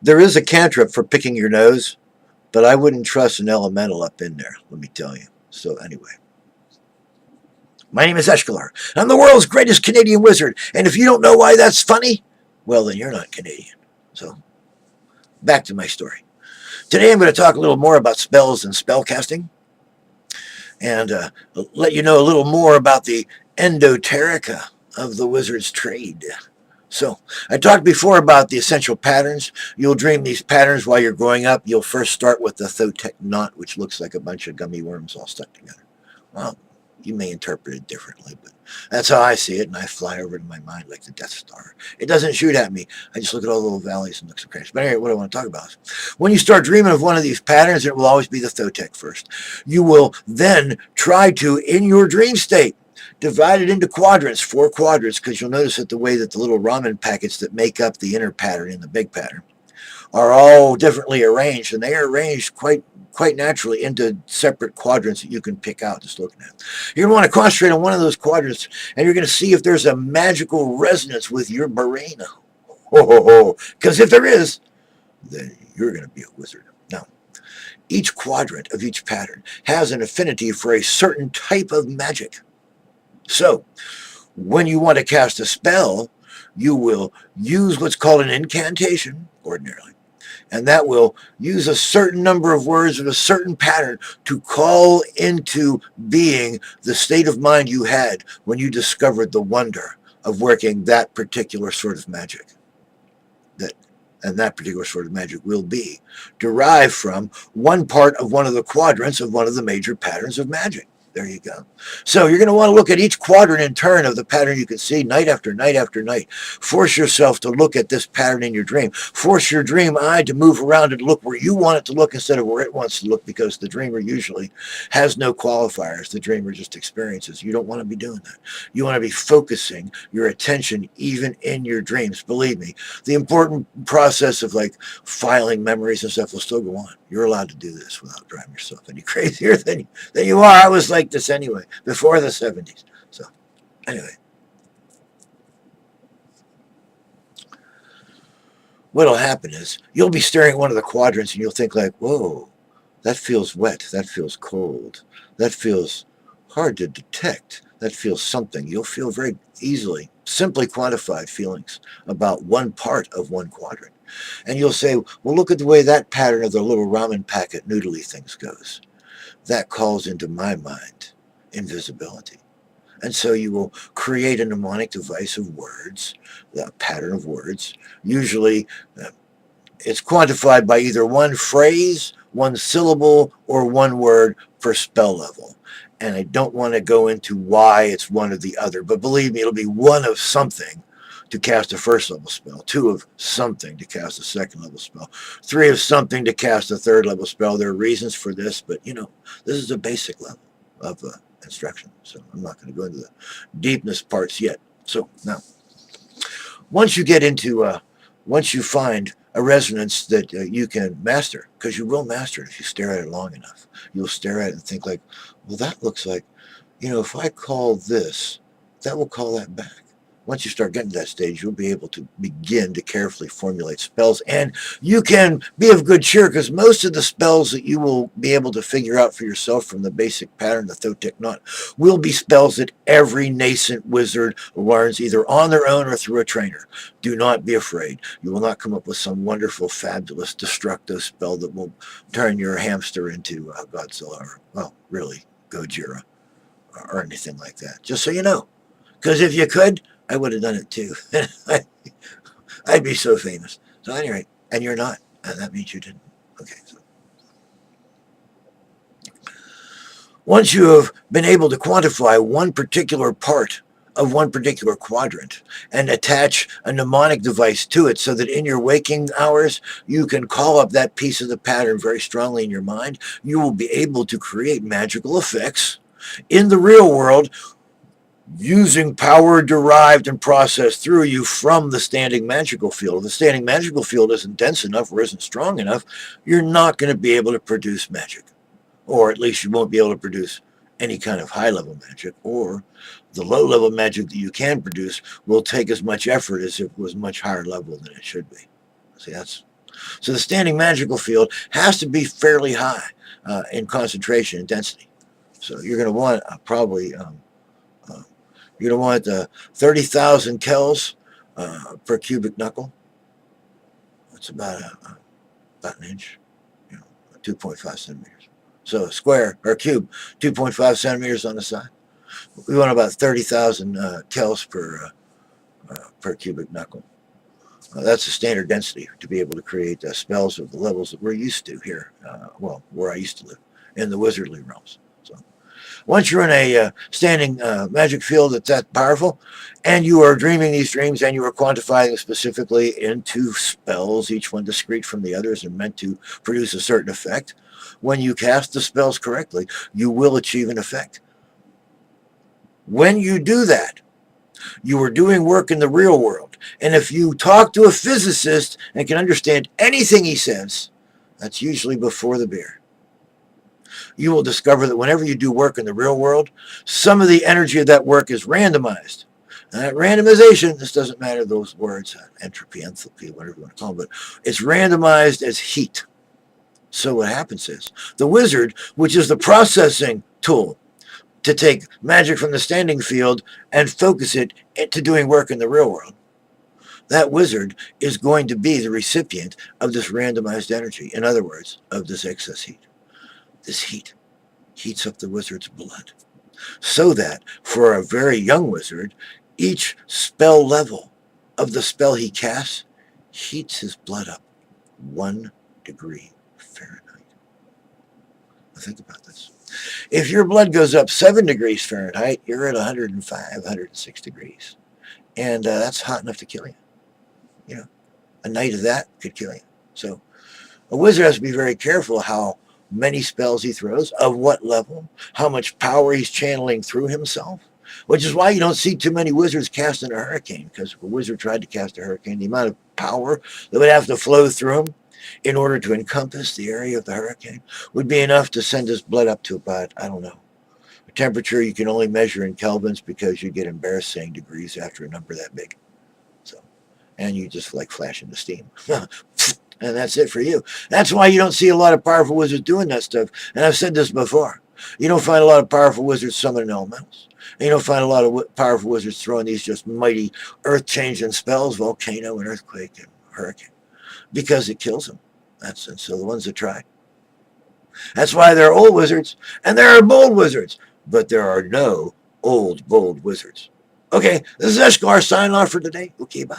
There is a cantrip for picking your nose, but I wouldn't trust an elemental up in there, let me tell you. So anyway. My name is Eshkalar. I'm the world's greatest Canadian wizard. And if you don't know why that's funny, well, then you're not Canadian. So, back to my story. Today I'm going to talk a little more about spells and spell casting, and let you know a little more about the endoterica of the wizard's trade. So, I talked before about the essential patterns. You'll dream these patterns while you're growing up. You'll first start with the thotek knot, which looks like a bunch of gummy worms all stuck together. Well, you may interpret it differently, but that's how I see it, and I fly over in my mind like the Death Star. It doesn't shoot at me. I just look at all the little valleys and nooks and crannies. But anyway, what I want to talk about is when you start dreaming of one of these patterns, it will always be the thotek first. You will then try to, in your dream state, divide it into quadrants, 4 quadrants, because you'll notice that the way that the little ramen packets that make up the inner pattern in the big pattern are all differently arranged, and they are arranged quite naturally into separate quadrants that you can pick out just looking at. You're going to want to concentrate on one of those quadrants, and you're going to see if there's a magical resonance with your brain. Because if there is, then you're going to be a wizard. Now, each quadrant of each pattern has an affinity for a certain type of magic. So, when you want to cast a spell, you will use what's called an incantation, ordinarily. And that will use a certain number of words of a certain pattern to call into being the state of mind you had when you discovered the wonder of working that particular sort of magic. And that particular sort of magic will be derived from one part of one of the quadrants of one of the major patterns of magic. There you go. So you're going to want to look at each quadrant in turn of the pattern you can see night after night after night. Force yourself to look at this pattern in your dream. Force your dream eye to move around and look where you want it to look instead of where it wants to look, because the dreamer usually has no qualifiers. The dreamer just experiences. You don't want to be doing that. You want to be focusing your attention even in your dreams. Believe me, the important process of like filing memories and stuff will still go on. You're allowed to do this without driving yourself any crazier than you are. I was like this anyway, before the 70s. So, anyway. What'll happen is you'll be staring at one of the quadrants and you'll think like, whoa, that feels wet, that feels cold, that feels hard to detect, that feels something. You'll feel very easily, simply quantified feelings about one part of one quadrant. And you'll say, well, look at the way that pattern of the little ramen packet noodly things goes. That calls into my mind invisibility. And so you will create a mnemonic device of words, a pattern of words. Usually it's quantified by either one phrase, one syllable, or one word per spell level. And I don't want to go into why it's one or the other, but believe me, it'll be one of something to cast a first level spell, 2 of something to cast a second level spell, 3 of something to cast a third level spell. There are reasons for this, but this is a basic level of instruction. So I'm not going to go into the deepness parts yet. So now, once you find a resonance that you can master, because you will master it if you stare at it long enough. You'll stare at it and think like, well, that looks like, if I call this, that will call that back. Once you start getting to that stage, you'll be able to begin to carefully formulate spells. And you can be of good cheer, because most of the spells that you will be able to figure out for yourself from the basic pattern, the thotek knot, will be spells that every nascent wizard learns either on their own or through a trainer. Do not be afraid. You will not come up with some wonderful, fabulous, destructive spell that will turn your hamster into Godzilla or, well, really, Gojira or anything like that. Just so you know. Because if you could, I would have done it too. I'd be so famous. So anyway, and you're not. And that means you didn't. Okay. So once you have been able to quantify one particular part of one particular quadrant and attach a mnemonic device to it so that in your waking hours you can call up that piece of the pattern very strongly in your mind, you will be able to create magical effects in the real world using power derived and processed through you from the standing magical field. If the standing magical field isn't dense enough or isn't strong enough, you're not going to be able to produce magic. Or at least you won't be able to produce any kind of high-level magic, or the low-level magic that you can produce will take as much effort as if it was much higher level than it should be. See, that's So the standing magical field has to be fairly high in concentration and density. So you're going to want probably you're going to want 30,000 kells per cubic knuckle. That's about an inch, 2.5 centimeters. So a square or a cube, 2.5 centimeters on the side. We want about 30,000 kells per cubic knuckle. That's the standard density to be able to create spells of the levels that we're used to here. Where I used to live in the wizardly realms. So once you're in a standing magic field that's that powerful, and you are dreaming these dreams and you are quantifying them specifically into spells, each one discrete from the others and meant to produce a certain effect, when you cast the spells correctly, you will achieve an effect. When you do that, you are doing work in the real world. And if you talk to a physicist and can understand anything he says, that's usually before the beer. You will discover that whenever you do work in the real world, some of the energy of that work is randomized. And that randomization, this doesn't matter those words, entropy, enthalpy, whatever you want to call them, but it's randomized as heat. So what happens is the wizard, which is the processing tool to take magic from the standing field and focus it into doing work in the real world, that wizard is going to be the recipient of this randomized energy. In other words, of this excess heat. This heat heats up the wizard's blood. So that for a very young wizard, each spell level of the spell he casts heats his blood up 1 degree Fahrenheit. Now think about this. If your blood goes up 7 degrees Fahrenheit, you're at 105, 106 degrees. And that's hot enough to kill you. A night of that could kill you. So a wizard has to be very careful how many spells he throws, of what level, how much power he's channeling through himself, which is why you don't see too many wizards casting a hurricane, because if a wizard tried to cast a hurricane, the amount of power that would have to flow through him in order to encompass the area of the hurricane would be enough to send his blood up to about, I don't know, a temperature you can only measure in kelvins because you get embarrassed saying degrees after a number that big. So, and you just like flash into steam. And that's it for you. That's why you don't see a lot of powerful wizards doing that stuff. And I've said this before. You don't find a lot of powerful wizards summoning elementals. And you don't find a lot of powerful wizards throwing these just mighty earth-changing spells, volcano and earthquake and hurricane, because it kills them. And so the ones that try. That's why there are old wizards and there are bold wizards. But there are no old, bold wizards. Okay, this is Eshkalar signing off for today. Okay, bye.